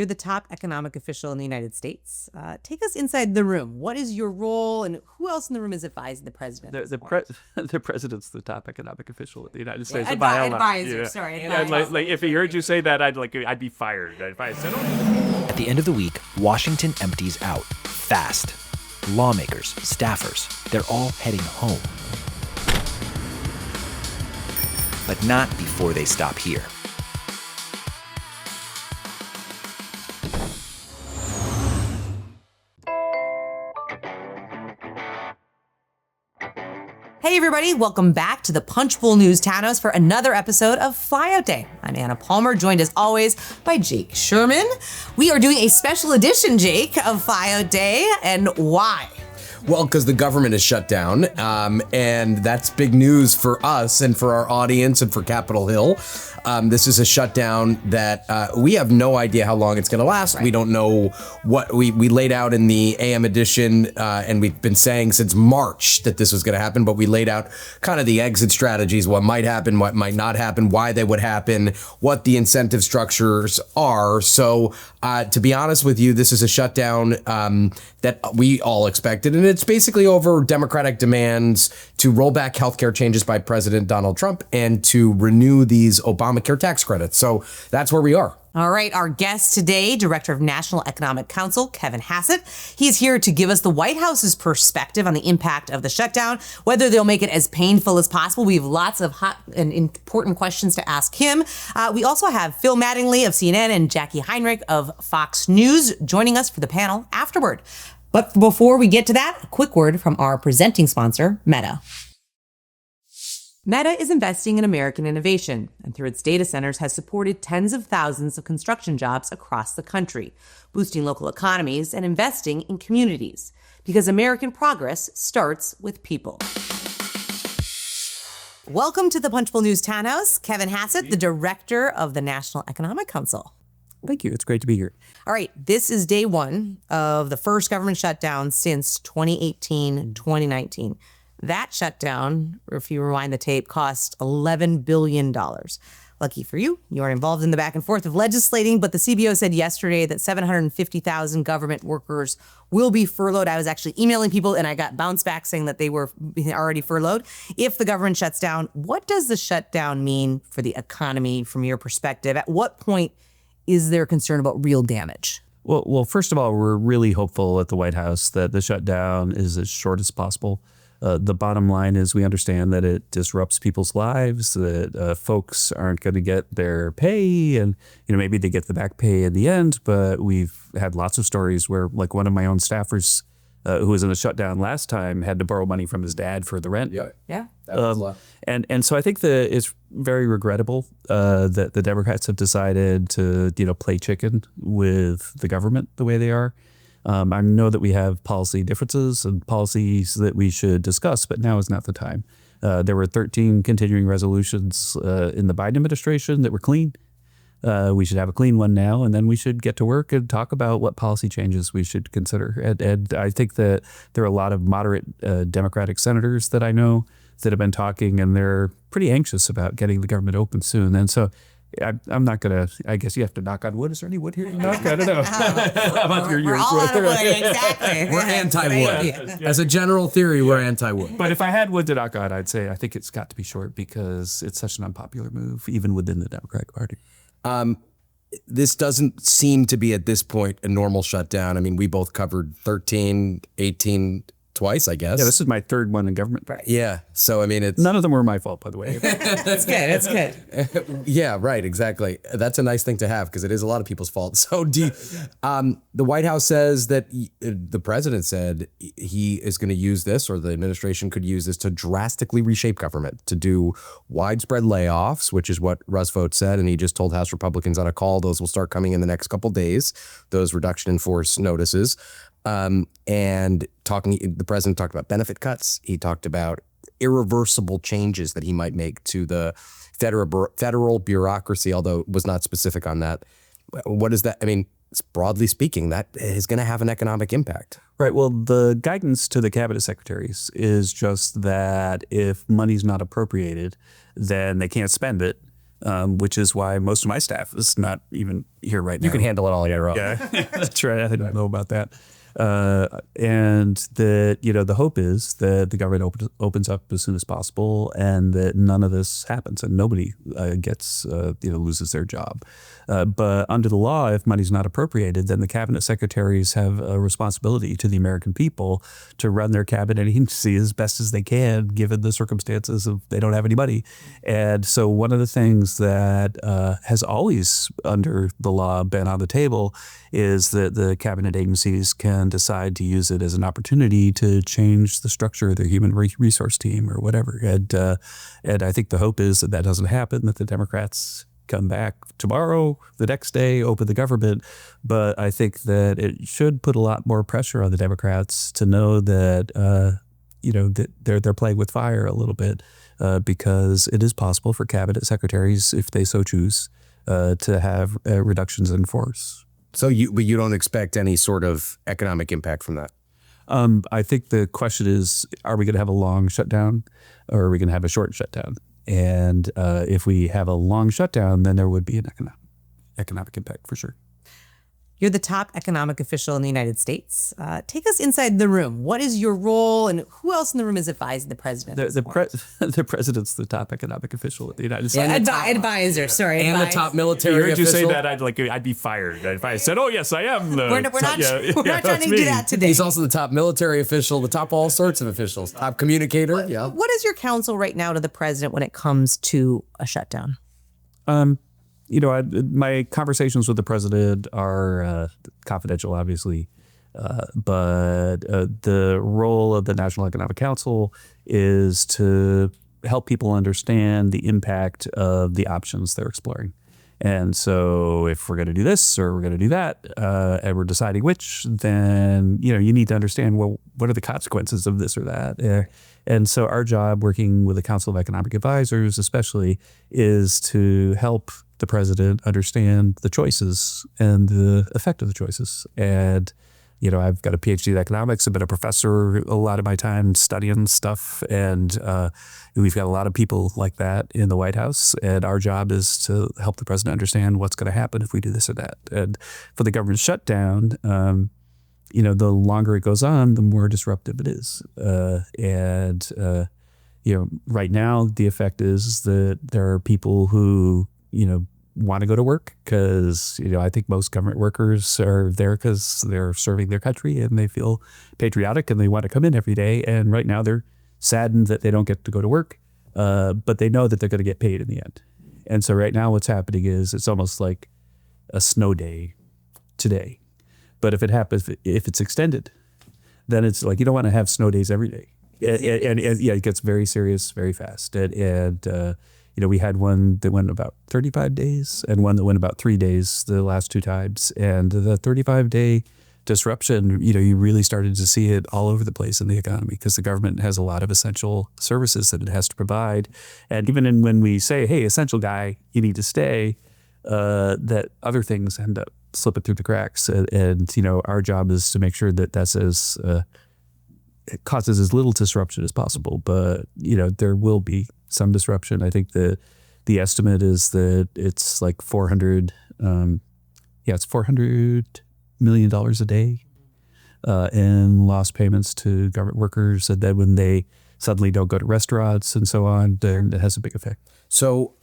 You're the top economic official in the United States. Take us inside the room. What is your role, and who else in the room is advising the president? The president's the top economic official in the United States. Advisor, sorry. Advisor. Like, if he heard you say that, I'd be fired. If I said At the end of the week, Washington empties out fast. Lawmakers, staffers, they're all heading home. But not before they stop here. Hey everybody, welcome back to the Punchbowl News Townhouse for another episode of Flyout Day. I'm Anna Palmer, joined as always by Jake Sherman. We are doing a special edition, Jake, of Flyout Day, and why? Well, because the government is shut down, and that's big news for us and for our audience and for Capitol Hill. This is a shutdown that we have no idea how long it's going to last. Right. We don't know what we laid out in the AM edition, and we've been saying since March that this was going to happen, but we laid out kind of the exit strategies, what might happen, what might not happen, why they would happen, what the incentive structures are. So to be honest with you, this is a shutdown that we all expected, and it's basically over Democratic demands to roll back healthcare changes by President Donald Trump and to renew these Obamacare tax credits. So that's where we are. All right, our guest today, Director of National Economic Council, Kevin Hassett. He's here to give us the White House's perspective on the impact of the shutdown, whether they'll make it as painful as possible. We have lots of hot and important questions to ask him. We also have Phil Mattingly of CNN and Jacqui Heinrich of Fox News joining us for the panel afterward. But before we get to that, a quick word from our presenting sponsor, Meta. Meta is investing in American innovation, and through its data centers has supported tens of thousands of construction jobs across the country, boosting local economies and investing in communities. Because American progress starts with people. Welcome to the Punchbowl News Townhouse, Kevin Hassett, the Director of the National Economic Council. Thank you. It's great to be here. All right, this is day one of the first government shutdown since 2018, 2019. That shutdown, if you rewind the tape, cost $11 billion. Lucky for you, you are involved in the back and forth of legislating, but the CBO said yesterday that 750,000 government workers will be furloughed. I was actually emailing people and I got bounce back saying that they were already furloughed. If the government shuts down, what does the shutdown mean for the economy from your perspective? At what point is there concern about real damage? Well, first of all, we're really hopeful at the White House that the shutdown is as short as possible. The bottom line is we understand that it disrupts people's lives, that folks aren't going to get their pay, and maybe they get the back pay in the end. But we've had lots of stories where, like, one of my own staffers who was in the shutdown last time had to borrow money from his dad for the rent. Yeah. And so I think that it's very regrettable that the Democrats have decided to play chicken with the government the way they are. I know that we have policy differences and policies that we should discuss, but now is not the time. There were 13 continuing resolutions in the Biden administration that were clean. We should have a clean one now, and then we should get to work and talk about what policy changes we should consider. And I think that there are a lot of moderate Democratic senators that I know that have been talking, and they're pretty anxious about getting the government open soon. And so I'm not going to, I guess you have to knock on wood. Is there any wood here to knock? I don't know. How about we're all out of wood, exactly. We're anti-wood. As a general theory, we're anti-wood. But if I had wood to knock on, I'd say I think it's got to be short because it's such an unpopular move, even within the Democratic Party. This doesn't seem to be at this point a normal shutdown. I mean, we both covered 13, 18 twice, I guess. Yeah, this is my third one in government. Right. Yeah. So, I mean, it's... None of them were my fault, by the way. That's good. That's good. Yeah, right. Exactly. That's a nice thing to have because it is a lot of people's fault. So the White House says that the president said he is going to use this, or the administration could use this to drastically reshape government, to do widespread layoffs, which is what Russ Vought said. And he just told House Republicans on a call, those will start coming in the next couple days, those reduction in force notices. And the president talked about benefit cuts. He talked about irreversible changes that he might make to the federal bureaucracy, although it was not specific on that. What is that? I mean, broadly speaking, that is going to have an economic impact. Right. Well, the guidance to the cabinet secretaries is just that if money's not appropriated, then they can't spend it. which is why most of my staff is not even here right now. You can handle it all on your own. Yeah, that's right. I think I know about that. And that, the hope is that the government opens up as soon as possible and that none of this happens and nobody loses their job. But under the law, if money's not appropriated, then the cabinet secretaries have a responsibility to the American people to run their cabinet agency as best as they can, given the circumstances of they don't have any money. And so one of the things that has always under the law been on the table is that the cabinet agencies can decide to use it as an opportunity to change the structure of their human resource team or whatever. And I think the hope is that doesn't happen, that the Democrats come back tomorrow, the next day, open the government. But I think that it should put a lot more pressure on the Democrats to know that, that they're playing with fire a little bit because it is possible for cabinet secretaries, if they so choose, to have reductions in force. So you don't expect any sort of economic impact from that? I think the question is, are we going to have a long shutdown or are we going to have a short shutdown? And if we have a long shutdown, then there would be an economic impact for sure. You're the top economic official in the United States. Take us inside the room. What is your role, and who else in the room is advising the president? The president's the top economic official in the United States. Advisor, sorry. And advisor. the top military You heard you official. say that, I'd be fired. If I said, "Oh yes, I am." We're not trying to do that today. He's also the top military official, the top all sorts of officials, top communicator. Yeah. What is your counsel right now to the president when it comes to a shutdown? My conversations with the president are confidential, obviously, but the role of the National Economic Council is to help people understand the impact of the options they're exploring. And so if we're going to do this or we're going to do that, and we're deciding which, then, you need to understand, well, what are the consequences of this or that? And so our job, working with the Council of Economic Advisors especially, is to help the president understand the choices and the effect of the choices. And, I've got a PhD in economics. I've been a professor a lot of my time studying stuff. And we've got a lot of people like that in the White House. And our job is to help the president understand what's going to happen if we do this or that. And for the government shutdown, the longer it goes on, the more disruptive it is. Right now, the effect is that there are people who, want to go to work because, I think most government workers are there because they're serving their country and they feel patriotic and they want to come in every day. And right now they're saddened that they don't get to go to work, but they know that they're going to get paid in the end. And so right now what's happening is it's almost like a snow day today. But if it happens, if it's extended, then it's like you don't want to have snow days every day. And it gets very serious very fast. We had one that went about 35 days and one that went about 3 days the last two times. And the 35-day disruption, you really started to see it all over the place in the economy because the government has a lot of essential services that it has to provide. And even when we say, hey, essential guy, you need to stay, that other things end up slipping through the cracks. And our job is to make sure that that's it causes as little disruption as possible. But, there will be some disruption. I think the estimate is that it's like $400 million a day in lost payments to government workers. And then when they suddenly don't go to restaurants and so on, then it has a big effect. So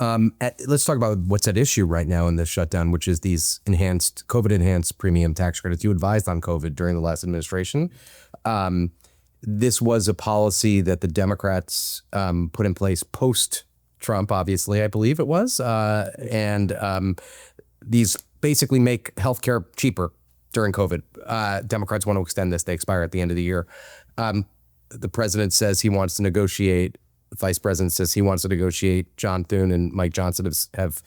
let's talk about what's at issue right now in this shutdown, which is these COVID-enhanced premium tax credits. You advised on COVID during the last administration. This was a policy that the Democrats put in place post-Trump, obviously, I believe it was. These basically make healthcare cheaper during COVID. Democrats want to extend this. They expire at the end of the year. The president says he wants to negotiate. The vice president says he wants to negotiate. John Thune and Mike Johnson have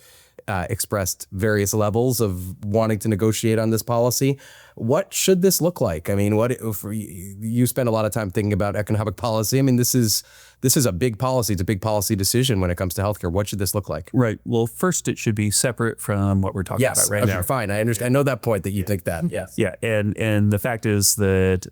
expressed various levels of wanting to negotiate on this policy. What should this look like? I mean, you spend a lot of time thinking about economic policy. I mean, this is a big policy. It's a big policy decision when it comes to healthcare. What should this look like? Right. Well, first, it should be separate from what we're talking about right now. Fine. I understand. I know that point that you think that. Yes. Yeah. And the fact is that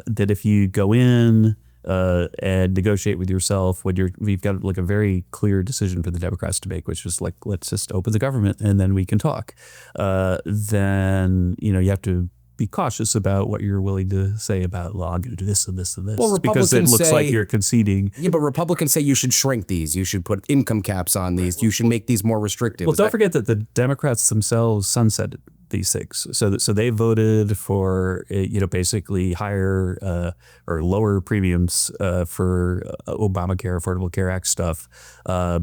that if you go in and negotiate with yourself when we've got like a very clear decision for the Democrats to make, which is like, let's just open the government and then we can talk. Then, you have to be cautious about what you're willing to say about, well, I'm going to do this and this and this. Well, because it looks like you're conceding. Yeah, but Republicans say you should shrink these. You should put income caps on these. You should make these more restrictive. Well, don't forget that the Democrats themselves sunsetted these things. So they voted for, basically higher or lower premiums for Obamacare, Affordable Care Act stuff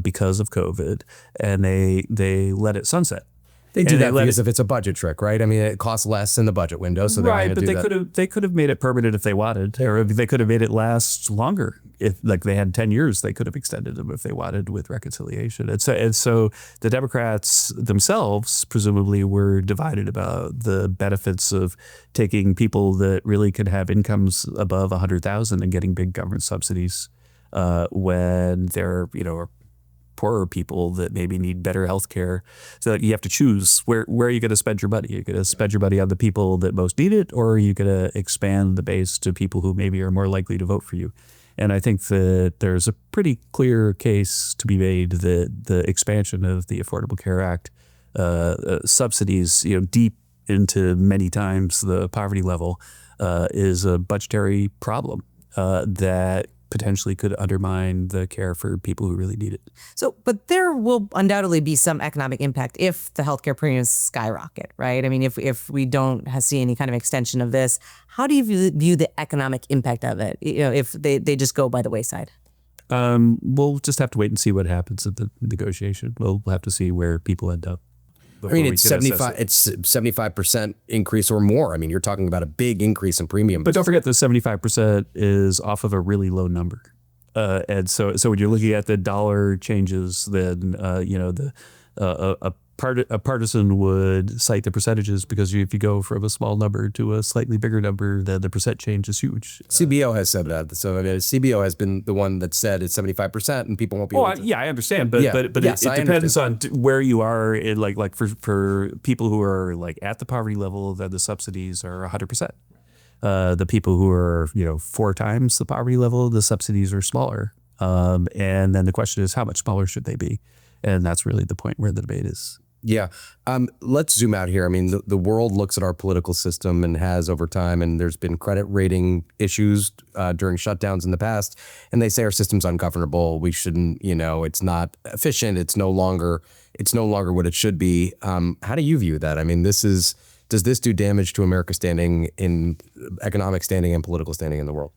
because of COVID, and they let it sunset. They do that because if it's a budget trick, right? I mean, it costs less in the budget window, so they're right. But they could have made it permanent if they wanted, or they could have made it last longer. If like they had 10 years, they could have extended them if they wanted with reconciliation. And so the Democrats themselves presumably were divided about the benefits of taking people that really could have incomes above 100,000 and getting big government subsidies when they're poorer people that maybe need better health care. So you have to choose where are you going to spend your money? Are you going to spend your money on the people that most need it, or are you going to expand the base to people who maybe are more likely to vote for you? And I think that there's a pretty clear case to be made that the expansion of the Affordable Care Act subsidies, deep into many times the poverty level, is a budgetary problem that potentially could undermine the care for people who really need it. So, but there will undoubtedly be some economic impact if the healthcare premiums skyrocket, right? I mean, if we don't see any kind of extension of this, how do you view the economic impact of it? If they just go by the wayside? We'll just have to wait and see what happens at the negotiation. We'll have to see where people end up. I mean, it's 75% increase or more. I mean, you're talking about a big increase in premium. But don't forget the 75% is off of a really low number. And so when you're looking at the dollar changes, then, a partisan would cite the percentages because if you go from a small number to a slightly bigger number, then the percent change is huge. CBO has said that. So CBO has been the one that said it's 75% and people won't be able to. Yeah, I understand. But it depends on where you are. In like for people who are like at the poverty level, then the subsidies are 100%. The people who are, 4 times the poverty level, the subsidies are smaller. And then the question is, how much smaller should they be? And that's really the point where the debate is. Yeah. Let's zoom out here. I mean, the world looks at our political system and has over time, and there's been credit rating issues during shutdowns in the past. And they say our system's ungovernable. We shouldn't, it's not efficient. It's no longer what it should be. How do you view that? I mean, does this do damage to America's standing in economic standing and political standing in the world?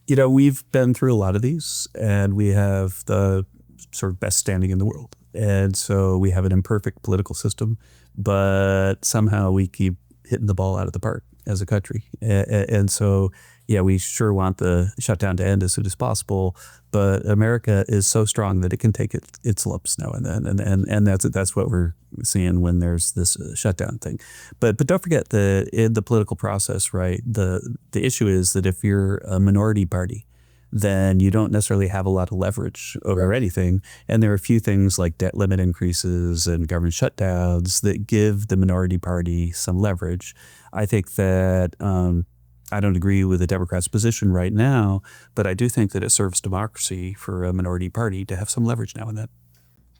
We've been through a lot of these, and we have the sort of best standing in the world. And so we have an imperfect political system, but somehow we keep hitting the ball out of the park as a country. And so, we sure want the shutdown to end as soon as possible, but America is so strong that it can take its lumps now and then. And that's what we're seeing when there's this shutdown thing. But don't forget in the political process, right, the issue is that if you're a minority party, then you don't necessarily have a lot of leverage over anything. And there are a few things like debt limit increases and government shutdowns that give the minority party some leverage. I think that I don't agree with the Democrats' position right now, but I do think that it serves democracy for a minority party to have some leverage now and then.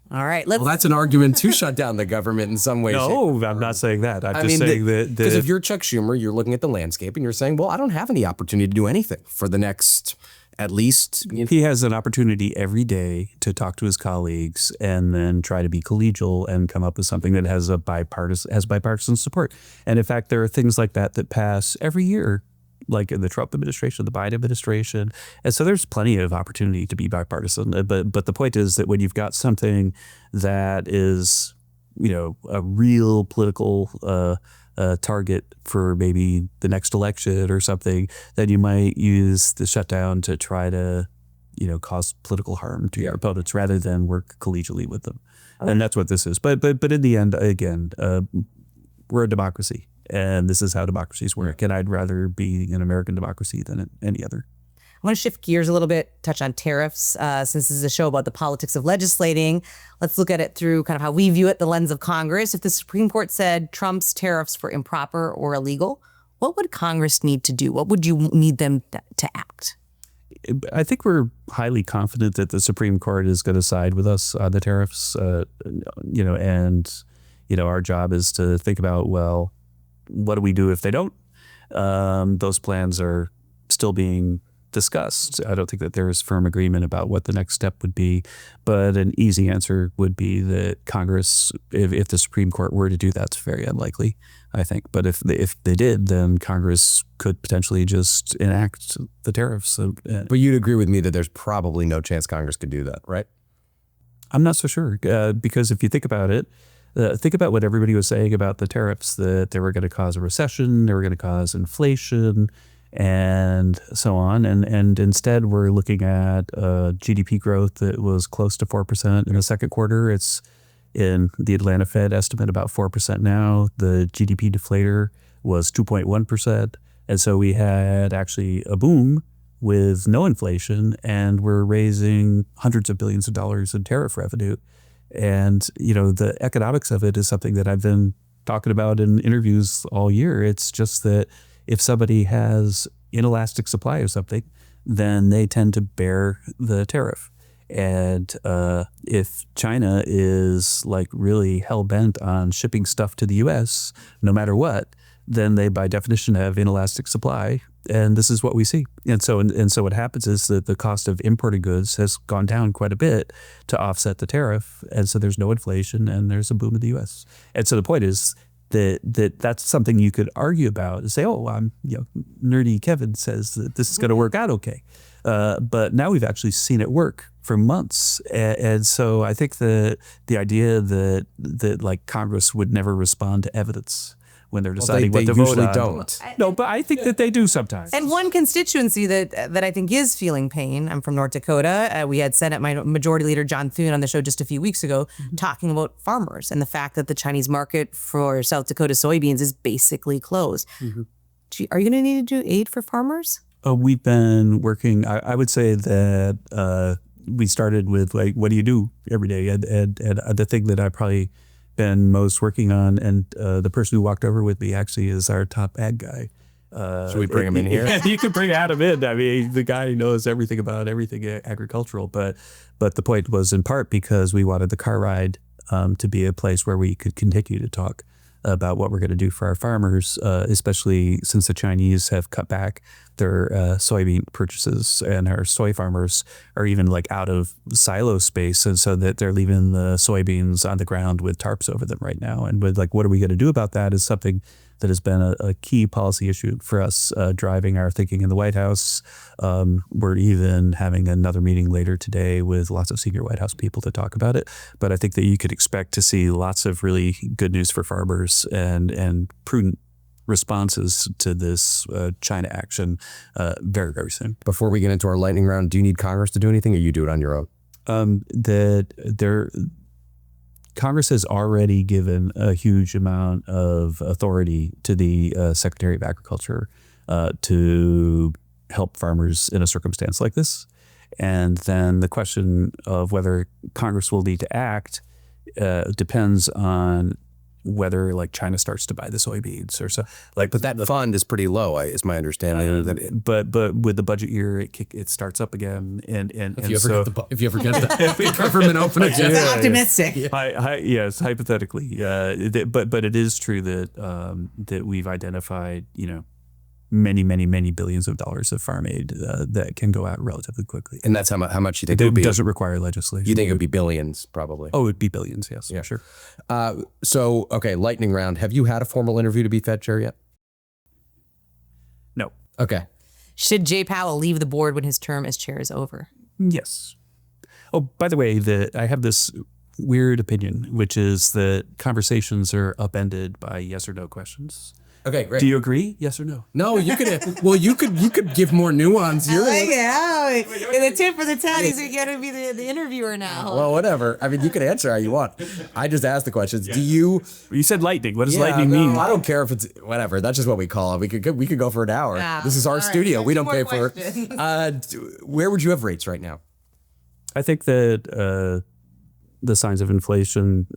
All right. Well, that's an argument to shut down the government in some ways. No, I'm not saying that. I'm just saying that... Because if you're Chuck Schumer, you're looking at the landscape and you're saying, well, I don't have any opportunity to do anything for the next... At least he has an opportunity every day to talk to his colleagues and then try to be collegial and come up with something that has bipartisan support. And in fact, there are things like that pass every year, like in the Trump administration, the Biden administration. And so there's plenty of opportunity to be bipartisan. But the point is that when you've got something that is, a real political target for maybe the next election or something, then you might use the shutdown to try to, cause political harm to your opponents rather than work collegially with them. And that's what this is. But in the end, again, we're a democracy, and this is how democracies work. And I'd rather be an American democracy than any other. I want to shift gears a little bit, touch on tariffs. Since this is a show about the politics of legislating, let's look at it through kind of how we view it, the lens of Congress. If the Supreme Court said Trump's tariffs were improper or illegal, what would Congress need to do? What would you need them to act? I think we're highly confident that the Supreme Court is going to side with us on the tariffs, and our job is to think about, well, what do we do if they don't? Those plans are still being discussed. I don't think that there is firm agreement about what the next step would be, but an easy answer would be that Congress, if the Supreme Court were to do that, it's very unlikely, I think. But if they did, then Congress could potentially just enact the tariffs. But you'd agree with me that there's probably no chance Congress could do that, right? I'm not so sure, because if you think about it, think about what everybody was saying about the tariffs, that they were going to cause a recession, they were going to cause inflation, and so on. And instead, we're looking at GDP growth that was close to 4% in the second quarter. It's in the Atlanta Fed estimate about 4% now. The GDP deflator was 2.1%. And so we had actually a boom with no inflation, and we're raising hundreds of billions of dollars in tariff revenue. And, the economics of it is something that I've been talking about in interviews all year. It's just that if somebody has inelastic supply of something, then they tend to bear the tariff. And if China is like really hell bent on shipping stuff to the U.S., no matter what, then they by definition have inelastic supply. And this is what we see. And so what happens is that the cost of imported goods has gone down quite a bit to offset the tariff. And so there's no inflation and there's a boom in the U.S. And so the point is that's something you could argue about and say, oh, nerdy Kevin says that this is going to work out okay. But now we've actually seen it work for months. And so I think the idea that like Congress would never respond to evidence when they're deciding what to vote on. They usually don't. No, but I think that they do sometimes. And one constituency that I think is feeling pain, I'm from North Dakota. We had Senate Majority Leader John Thune on the show just a few weeks ago talking about farmers and the fact that the Chinese market for South Dakota soybeans is basically closed. Are you going to need to do aid for farmers? We've been working, I would say that we started with like, what do you do every day? And the thing that I probably been most working on, and the person who walked over with me actually is our top ag guy. Should we bring him in here? Yeah, you can bring Adam in. I mean, the guy knows everything about everything agricultural, but the point was in part because we wanted the car ride to be a place where we could continue to talk about what we're going to do for our farmers, especially since the Chinese have cut back their soybean purchases, and our soy farmers are even like out of silo space, and so that they're leaving the soybeans on the ground with tarps over them right now. And with like, what are we going to do about that is something that has been a key policy issue for us, driving our thinking in the White House. We're even having another meeting later today with lots of senior White House people to talk about it. But I think that you could expect to see lots of really good news for farmers and prudent responses to this China action very, very soon. Before we get into our lightning round, do you need Congress to do anything, or you do it on your own? Congress has already given a huge amount of authority to the Secretary of Agriculture to help farmers in a circumstance like this. And then the question of whether Congress will need to act depends on whether like China starts to buy the soybeans or so. Like, but that fund is pretty low, is my understanding. But with the budget year, it starts up again, and if you ever get the government open again, that's optimistic. Yes, hypothetically, but it is true that that we've identified many billions of dollars of farm aid that can go out relatively quickly. And that's how much you think it would be? It doesn't require legislation. You think it would be billions, probably? Oh, it would be billions, yes. Yeah. Sure. So, okay, lightning round. Have you had a formal interview to be Fed chair yet? No. Okay. Should Jay Powell leave the board when his term as chair is over? Yes. Oh, by the way, I have this weird opinion, which is that conversations are upended by yes or no questions. Okay, great. Do you agree? Yes or no? No, you could. Well, you could give more nuance. The tip for the tatties are going to be the interviewer now. Well, whatever. I mean, you can answer how you want. I just asked the questions. Do you? You said lightning. What does lightning mean? I don't care if it's whatever. That's just what we call it. We could go for an hour. This is our studio. We don't pay for it. Where would you have rates right now? I think that the signs of inflation,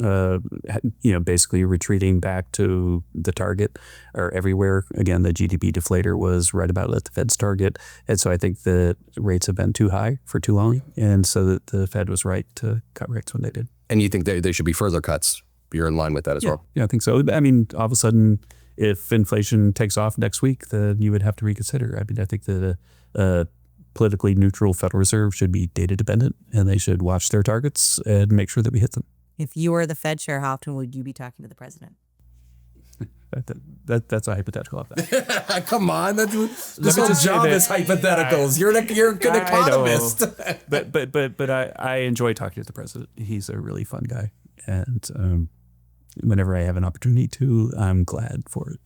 basically retreating back to the target are everywhere. Again, the GDP deflator was right about at the Fed's target. And so I think the rates have been too high for too long. And so that the Fed was right to cut rates when they did. And you think there should be further cuts? You're in line with that as well? Yeah, I think so. I mean, all of a sudden, if inflation takes off next week, then you would have to reconsider. I mean, I think that politically neutral Federal Reserve should be data dependent, and they should watch their targets and make sure that we hit them. If you were the Fed chair, how often would you be talking to the president? That's a hypothetical of that. Come on, this whole job is hypotheticals. You're an economist. But I enjoy talking to the president. He's a really fun guy, and whenever I have an opportunity to, I'm glad for it.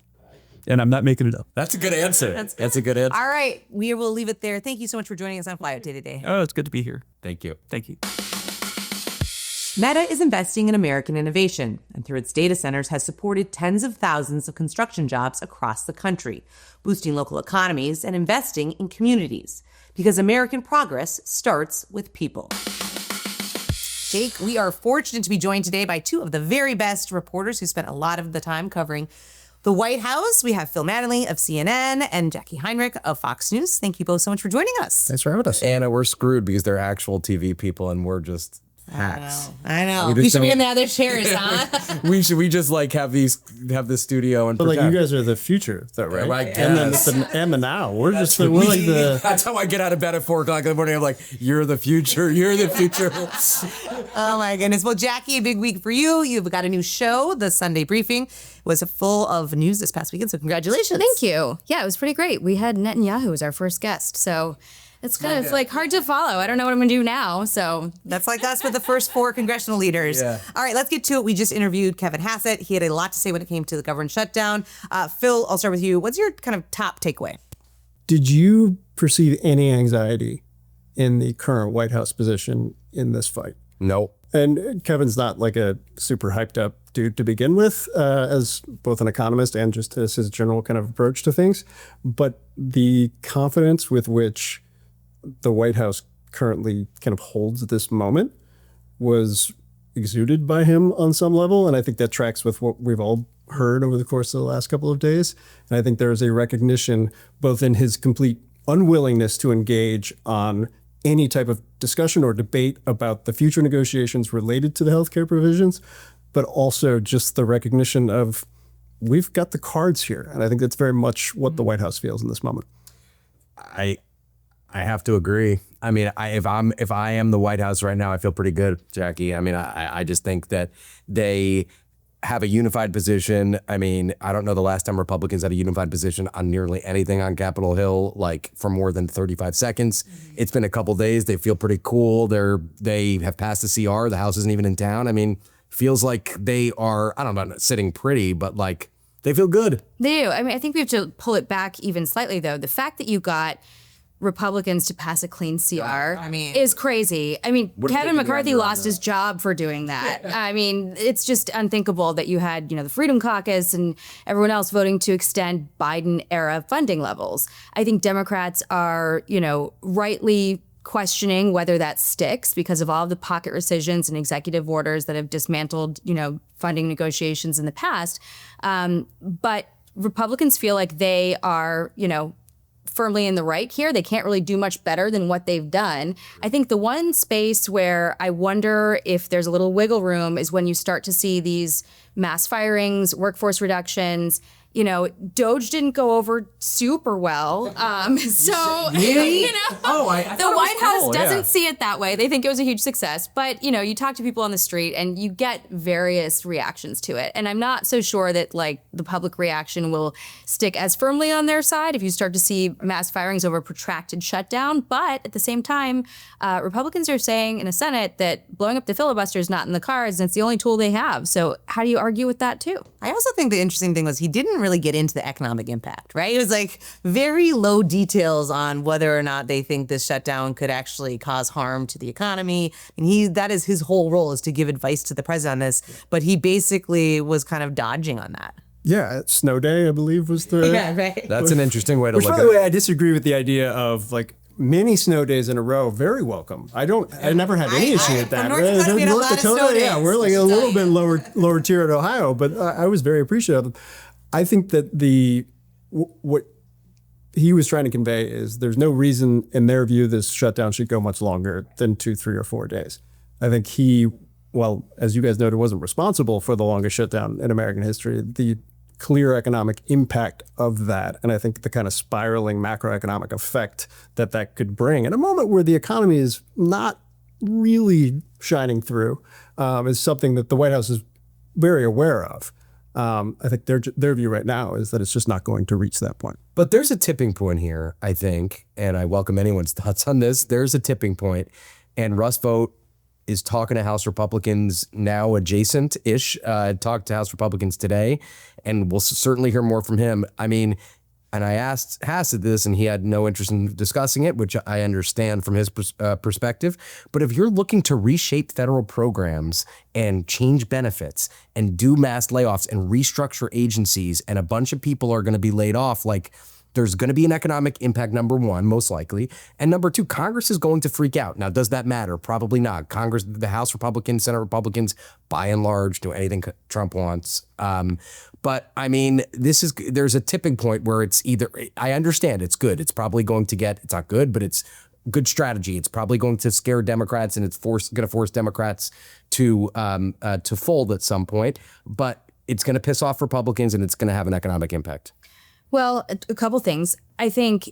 And I'm not making it up. That's a good answer. That's a good answer. All right. We will leave it there. Thank you so much for joining us on Flyout Day today. Oh, it's good to be here. Thank you. Thank you. Meta is investing in American innovation, and through its data centers has supported tens of thousands of construction jobs across the country, boosting local economies and investing in communities. Because American progress starts with people. Jake, we are fortunate to be joined today by two of the very best reporters who spent a lot of the time covering the White House. We have Phil Mattingly of CNN and Jacqui Heinrich of Fox News. Thank you both so much for joining us. Thanks for having us. Anna, we're screwed because they're actual TV people and we're just hacks. I know. We should be in the other chairs, huh? we just like have this studio and but like you guys are the future, though, right? I And then it's the now. We're just we're like the. That's how I get out of bed at 4:00 in the morning. I'm like, you're the future. You're the future. Oh my goodness. Well, Jacqui, a big week for you. You've got a new show. The Sunday Briefing was full of news this past weekend. So congratulations. Thank you. Yeah, it was pretty great. We had Netanyahu as our first guest, so. It's kind of like hard to follow. I don't know what I'm going to do now. So that's like us with the first four congressional leaders. Yeah. All right, let's get to it. We just interviewed Kevin Hassett. He had a lot to say when it came to the government shutdown. Phil, I'll start with you. What's your kind of top takeaway? Did you perceive any anxiety in the current White House position in this fight? No. And Kevin's not like a super hyped up dude to begin with, as both an economist and just as his general kind of approach to things. But the confidence with which the White House currently kind of holds this moment was exuded by him on some level. And I think that tracks with what we've all heard over the course of the last couple of days. And I think there is a recognition both in his complete unwillingness to engage on any type of discussion or debate about the future negotiations related to the healthcare provisions, but also just the recognition of we've got the cards here. And I think that's very much what the White House feels in this moment. I have to agree. I mean, if I am the White House right now, I feel pretty good, Jacqui. I mean, I just think that they have a unified position. I mean, I don't know the last time Republicans had a unified position on nearly anything on Capitol Hill, like for more than 35 seconds. It's been a couple days. They feel pretty cool. They have passed the CR. The House isn't even in town. I mean, feels like they are, I don't know, not sitting pretty, but like they feel good. They do. I mean, I think we have to pull it back even slightly, though. The fact that you got Republicans to pass a clean CR is crazy. I mean, Kevin McCarthy lost his job for doing that. I mean, it's just unthinkable that you had, the Freedom Caucus and everyone else voting to extend Biden-era funding levels. I think Democrats are, rightly questioning whether that sticks because of all of the pocket rescissions and executive orders that have dismantled, funding negotiations in the past. But Republicans feel like they are, firmly in the right here. They can't really do much better than what they've done. I think the one space where I wonder if there's a little wiggle room is when you start to see these mass firings, workforce reductions. Doge didn't go over super well. So, Really? the White House doesn't see it that way. They think it was a huge success. But, you talk to people on the street and you get various reactions to it. And I'm not so sure that, the public reaction will stick as firmly on their side if you start to see mass firings over a protracted shutdown. But at the same time, Republicans are saying in the Senate that blowing up the filibuster is not in the cards and it's the only tool they have. So how do you argue with that, too? I also think the interesting thing was he didn't really get into the economic impact, right? It was like very low details on whether or not they think this shutdown could actually cause harm to the economy. And that is his whole role, is to give advice to the president on this. But he basically was kind of dodging on that. Yeah, snow day, I believe, was the... Yeah, right. That's an interesting way to Which, look by at the it. way, I disagree with the idea of many snow days in a row, very welcome. I never had any issue with that. North Dakota, we had a lot of snow days, yeah, we're like a little bit lower tier at Ohio, but I was very appreciative. I think that what he was trying to convey is there's no reason, in their view, this shutdown should go much longer than 2, 3, or 4 days. I think well, as you guys noted, wasn't responsible for the longest shutdown in American history. The clear economic impact of that, and I think the kind of spiraling macroeconomic effect that could bring in a moment where the economy is not really shining through, is something that the White House is very aware of. I think their view right now is that it's just not going to reach that point. But there's a tipping point here, I think, and I welcome anyone's thoughts on this. There's a tipping point, and Russ Vought is talking to House Republicans now adjacent-ish, talked to House Republicans today, and we'll certainly hear more from him. I mean, and I asked Hassett this, and he had no interest in discussing it, which I understand from his perspective. But if you're looking to reshape federal programs and change benefits and do mass layoffs and restructure agencies, and a bunch of people are going to be laid off, like, there's going to be an economic impact, number one, most likely. And number two, Congress is going to freak out. Now, does that matter? Probably not. Congress, the House Republicans, Senate Republicans, by and large, do anything Trump wants. But I mean, there's a tipping point where it's either, I understand it's good. It's probably going to it's not good, but it's good strategy. It's probably going to scare Democrats, and it's going to force Democrats to fold at some point. But it's going to piss off Republicans, and it's going to have an economic impact. Well, a couple things. I think,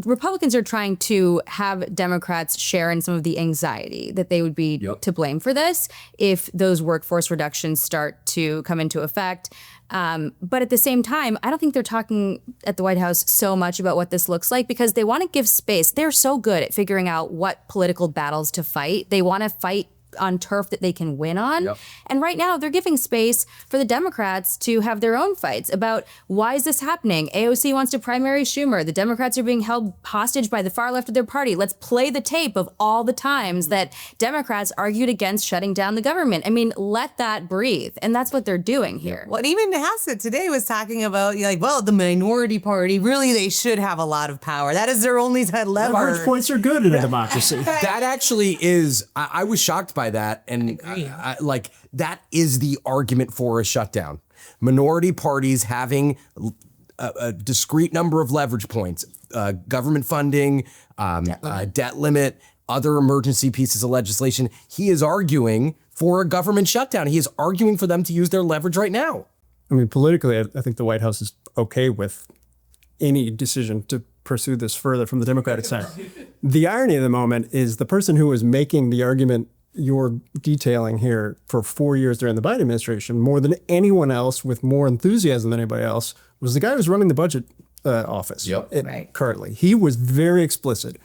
Republicans are trying to have Democrats share in some of the anxiety that they would be to blame for this if those workforce reductions start to come into effect. But at the same time, I don't think they're talking at the White House so much about what this looks like because they want to give space. They're so good at figuring out what political battles to fight. They want to fight on turf that they can win on. Yep. And right now they're giving space for the Democrats to have their own fights about why is this happening? AOC wants to primary Schumer. The Democrats are being held hostage by the far left of their party. Let's play the tape of all the times that Democrats argued against shutting down the government. I mean, let that breathe. And that's what they're doing here. Well, even Hassett today was talking about, the minority party, really, they should have a lot of power. That is their only lever. Large points are good in a democracy. That actually is, I was shocked by that. And that is the argument for a shutdown. Minority parties having a discrete number of leverage points, government funding, debt limit, other emergency pieces of legislation. He is arguing for a government shutdown. He is arguing for them to use their leverage right now. I mean, politically, I think the White House is okay with any decision to pursue this further from the Democratic side. The irony of the moment is the person who was making the argument you're detailing here for 4 years during the Biden administration, more than anyone else with more enthusiasm than anybody else, was the guy who's running the budget office currently. He was very explicit.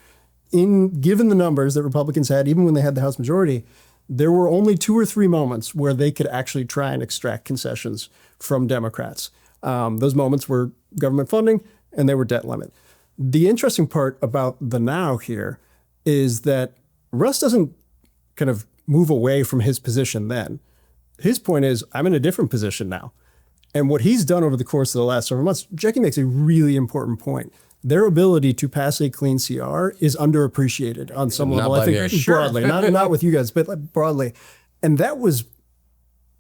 Given the numbers that Republicans had, even when they had the House majority, there were only 2 or 3 moments where they could actually try and extract concessions from Democrats. Those moments were government funding and they were debt limit. The interesting part about the now here is that Russ doesn't kind of move away from his position then. His point is, I'm in a different position now. And what he's done over the course of the last several months, Jacqui makes a really important point. Their ability to pass a clean CR is underappreciated on some level, I think, broadly. Not with you guys, but broadly. And that was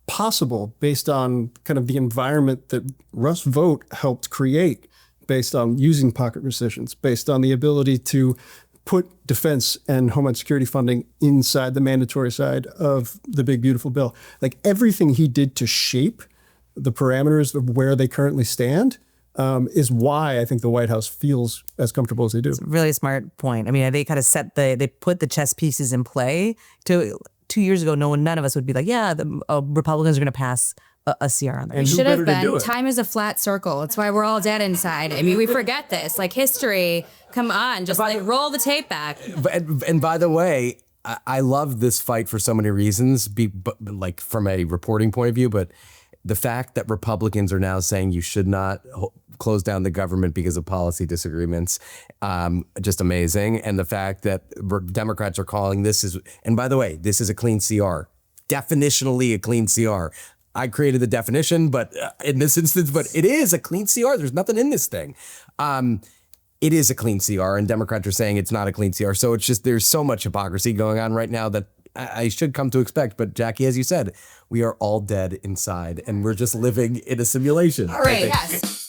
possible based on kind of the environment that Russ Vought helped create, based on using pocket rescissions, based on the ability to put defense and homeland security funding inside the mandatory side of the big, beautiful bill. Like everything he did to shape the parameters of where they currently stand is why I think the White House feels as comfortable as they do. It's a really smart point. I mean, they kind of they put the chess pieces in play. 2 years ago, none of us would be like, the Republicans are going to pass a CR on that. It should have been. Time is a flat circle. That's why we're all dead inside. I mean, we forget this. Like history, come on, just roll the tape back. And by the way, I love this fight for so many reasons, like from a reporting point of view, but the fact that Republicans are now saying you should not close down the government because of policy disagreements, just amazing. And the fact that Democrats are calling this and by the way, this is a clean CR, definitionally a clean CR. I created the definition, but in this instance, but it is a clean CR. There's nothing in this thing. it is a clean CR, and Democrats are saying it's not a clean CR. So it's just, there's so much hypocrisy going on right now that I should come to expect. But Jacqui, as you said, we are all dead inside, and we're just living in a simulation. All right. Yes.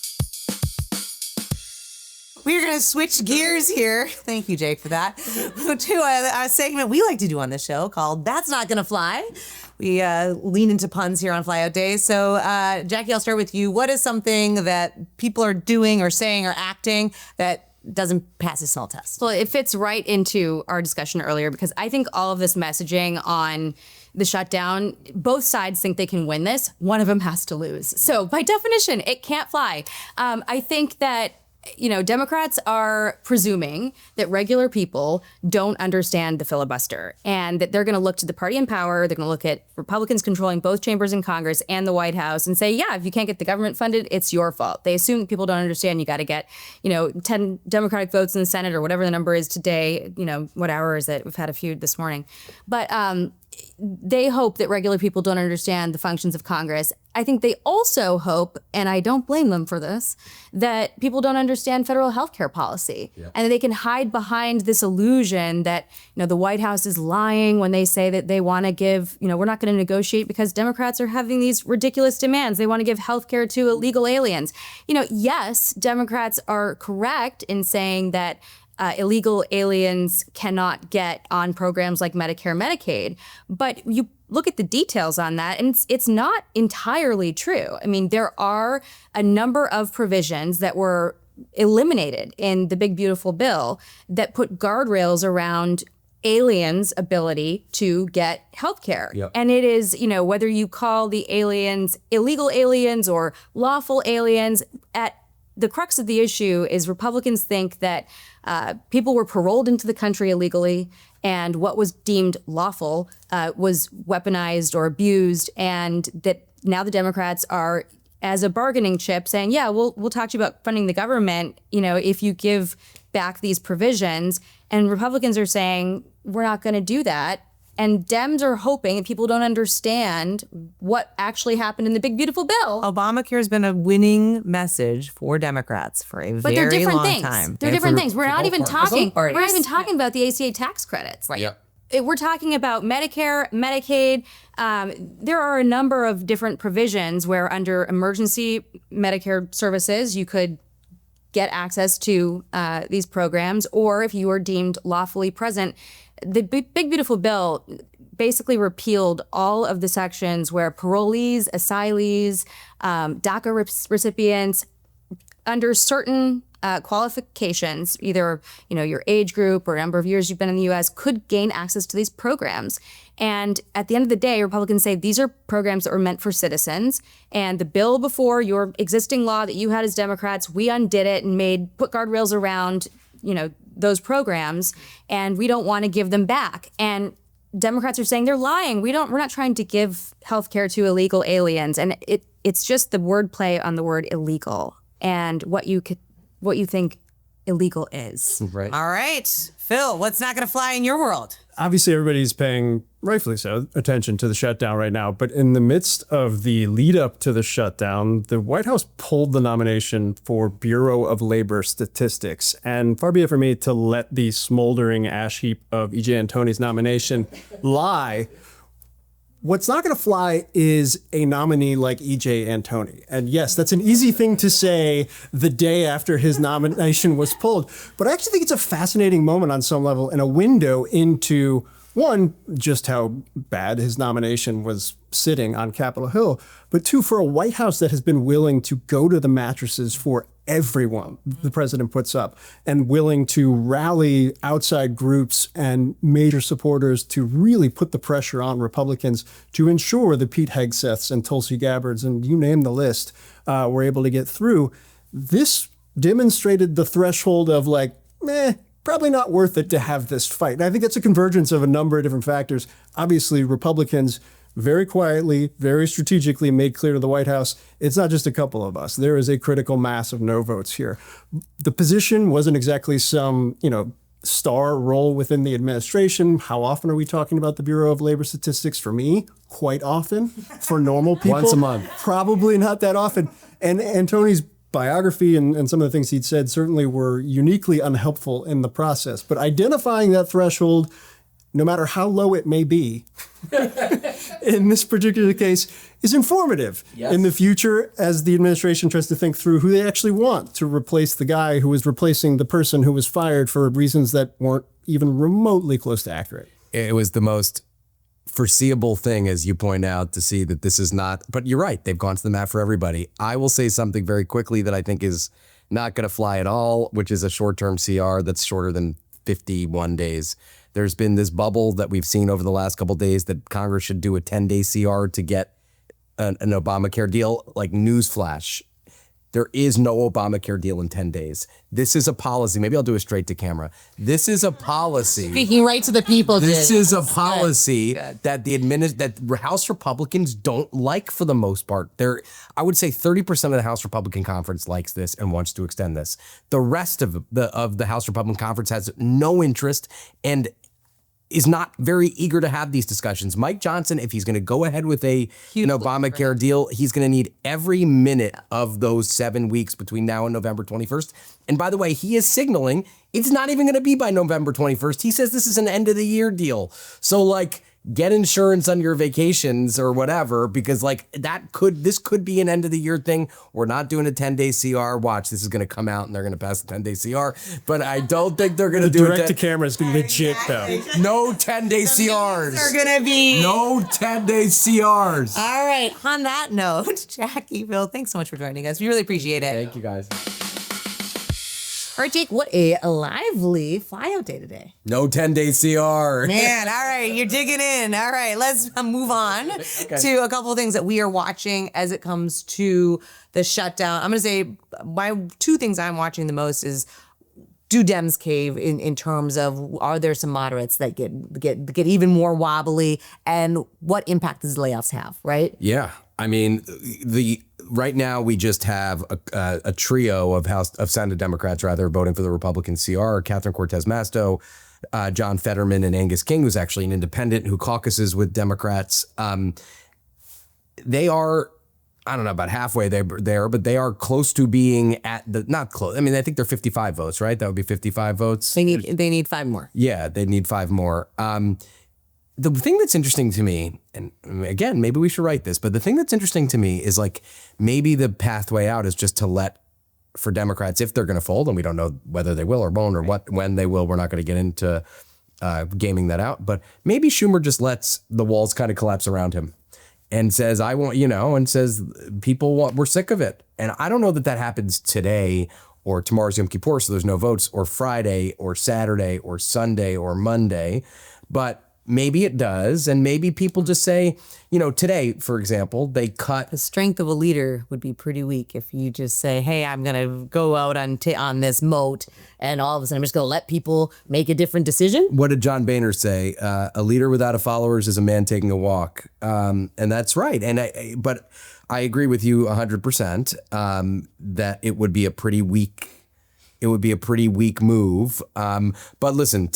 We're going to switch gears here. Thank you, Jake, for that. To a segment we like to do on the show called That's Not Gonna Fly. We lean into puns here on Flyout Days. So, Jacqui, I'll start with you. What is something that people are doing or saying or acting that doesn't pass a smell test? Well, it fits right into our discussion earlier, because I think all of this messaging on the shutdown, both sides think they can win this. One of them has to lose. So by definition, it can't fly. I think that Democrats are presuming that regular people don't understand the filibuster, and that they're going to look to the party in power. They're going to look at Republicans controlling both chambers in Congress and the White House and say, yeah, if you can't get the government funded, it's your fault. They assume that people don't understand. You got to get, 10 Democratic votes in the Senate or whatever the number is today. What hour is it? We've had a few this morning. But they hope that regular people don't understand the functions of Congress. I think they also hope, and I don't blame them for this, that people don't understand federal health care policy. Yeah. And that they can hide behind this illusion that, the White House is lying when they say that they want to give, we're not going to negotiate because Democrats are having these ridiculous demands. They want to give health care to illegal aliens. Yes, Democrats are correct in saying that illegal aliens cannot get on programs like Medicare, Medicaid. But you look at the details on that, and it's not entirely true. I mean, there are a number of provisions that were eliminated in the Big Beautiful Bill that put guardrails around aliens' ability to get health care. Yep. And it is, whether you call the aliens illegal aliens or lawful aliens, at the crux of the issue is Republicans think that people were paroled into the country illegally, and what was deemed lawful was weaponized or abused, and that now the Democrats are, as a bargaining chip, saying, yeah, we'll talk to you about funding the government, if you give back these provisions. And Republicans are saying, we're not going to do that. And Dems are hoping that people don't understand what actually happened in the Big Beautiful Bill. Obamacare has been a winning message for Democrats for a very long time. They're different things. We're not even talking about the ACA tax credits. Right. Yep. We're talking about Medicare, Medicaid. There are a number of different provisions where under emergency Medicare services, you could get access to these programs, or if you are deemed lawfully present. The Big Beautiful Bill basically repealed all of the sections where parolees, asylees, DACA recipients, under certain qualifications, either your age group or number of years you've been in the U.S., could gain access to these programs. And at the end of the day, Republicans say these are programs that were meant for citizens. And the bill before your existing law that you had as Democrats, we undid it and put guardrails around, those programs, and we don't want to give them back. And Democrats are saying they're lying. We're not trying to give health care to illegal aliens. And it's just the wordplay on the word illegal and what you think illegal is. Right. All right. Phil, what's not going to fly in your world? Obviously, everybody's paying, rightfully so, attention to the shutdown right now. But in the midst of the lead up to the shutdown, the White House pulled the nomination for Bureau of Labor Statistics. And far be it for me to let the smoldering ash heap of E.J. Antoni's nomination lie. What's not going to fly is a nominee like E.J. Antoni. And yes, that's an easy thing to say the day after his nomination was pulled. But I actually think it's a fascinating moment on some level and a window into, one, just how bad his nomination was sitting on Capitol Hill, but two, for a White House that has been willing to go to the mattresses for everyone the president puts up and willing to rally outside groups and major supporters to really put the pressure on Republicans to ensure the Pete Hegseths and Tulsi Gabbards and you name the list were able to get through. This demonstrated the threshold of probably not worth it to have this fight. And I think it's a convergence of a number of different factors. Obviously, Republicans very quietly, very strategically made clear to the White House, it's not just a couple of us. There is a critical mass of no votes here. The position wasn't exactly some, star role within the administration. How often are we talking about the Bureau of Labor Statistics? For me, quite often. For normal people, once a month. Probably not that often. And Antoni's biography and some of the things he'd said certainly were uniquely unhelpful in the process. But identifying that threshold, no matter how low it may be, in this particular case, is informative in the future as the administration tries to think through who they actually want to replace the guy who was replacing the person who was fired for reasons that weren't even remotely close to accurate. It was the most foreseeable thing, as you point out, to see that this is not, but you're right, they've gone to the mat for everybody. I will say something very quickly that I think is not going to fly at all, which is a short-term CR that's shorter than 51 days. There's been this bubble that we've seen over the last couple of days that Congress should do a 10-day CR to get an Obamacare deal. Like, newsflash, there is no Obamacare deal in 10 days. This is a policy. Maybe I'll do it straight to camera. This is a policy. Speaking right to the people. This is a policy that that House Republicans don't like for the most part. I would say 30% of the House Republican Conference likes this and wants to extend this. The rest of the House Republican Conference has no interest and is not very eager to have these discussions. Mike Johnson, if he's going to go ahead with an Obamacare deal, he's going to need every minute of those 7 weeks between now and November 21st. And by the way, he is signaling it's not even going to be by November 21st. He says this is an end of the year deal. So like, get insurance on your vacations or whatever, because like this could be an end of the year thing. We're not doing a 10-day CR. Watch, this is going to come out and they're going to pass the 10-day CR. But I don't think they're going to do it. Direct to camera is legit though. No 10-day CRs. They're going to be no 10-day CRs. All right. On that note, Jacqui, Phil, thanks so much for joining us. We really appreciate it. Thank you, guys. All right, Jake, what a lively flyout day today. No 10-day CR. Man, all right, you're digging in. All right, let's move on to a couple of things that we are watching as it comes to the shutdown. I'm going to say my two things I'm watching the most is, do Dems cave in terms of, are there some moderates that get even more wobbly, and what impact does layoffs have, right? Yeah, I mean, right now we just have a trio of Senate Democrats voting for the Republican CR: Catherine Cortez Masto, John Fetterman, and Angus King, who's actually an independent who caucuses with Democrats. They are, I don't know, about halfway there, but they are close to being not close. I mean, I think they're 55 votes, right? That would be 55 votes. They need 5 more. Yeah, they need 5 more. The thing that's interesting to me, and again, maybe we should write this, but the thing that's interesting to me is like, maybe the pathway out is just to let, for Democrats, if they're going to fold, and we don't know whether they will or won't, or when they will, we're not going to get into gaming that out, but maybe Schumer just lets the walls kind of collapse around him and says, I want, and says, we're sick of it. And I don't know that happens today or tomorrow's Yom Kippur, so there's no votes, or Friday or Saturday or Sunday or Monday, but maybe it does, and maybe people just say, today, for example, they cut. The strength of a leader would be pretty weak if you just say, hey, I'm going to go out on this moat, and all of a sudden I'm just going to let people make a different decision. What did John Boehner say? A leader without followers is a man taking a walk. And that's right. But I agree with you 100% that it would be a pretty weak move. But listen,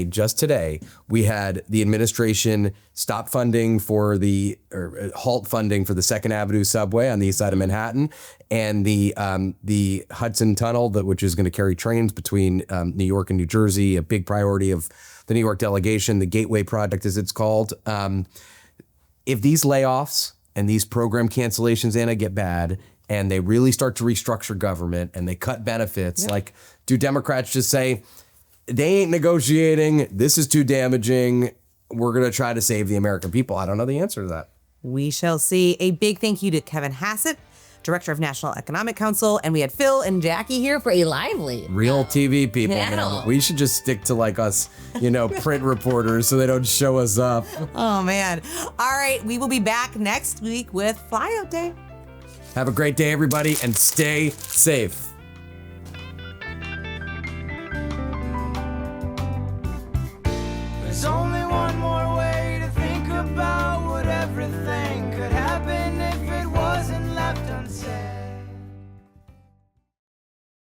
just today, we had the administration stop funding halt funding for the 2nd Avenue subway on the east side of Manhattan, and the Hudson Tunnel, which is going to carry trains between New York and New Jersey, a big priority of the New York delegation, the Gateway Project, as it's called. If these layoffs and these program cancellations, Anna, get bad, and they really start to restructure government and they cut benefits, like, do Democrats just say, they ain't negotiating, this is too damaging, we're going to try to save the American people? I don't know the answer to that. We shall see. A big thank you to Kevin Hassett, Director of National Economic Council, and we had Phil and Jacqui here for a lively real TV people. Yeah. We should just stick to like us, print reporters, so they don't show us up. Oh, man. All right, we will be back next week with Flyout Day. Have a great day, everybody, and stay safe.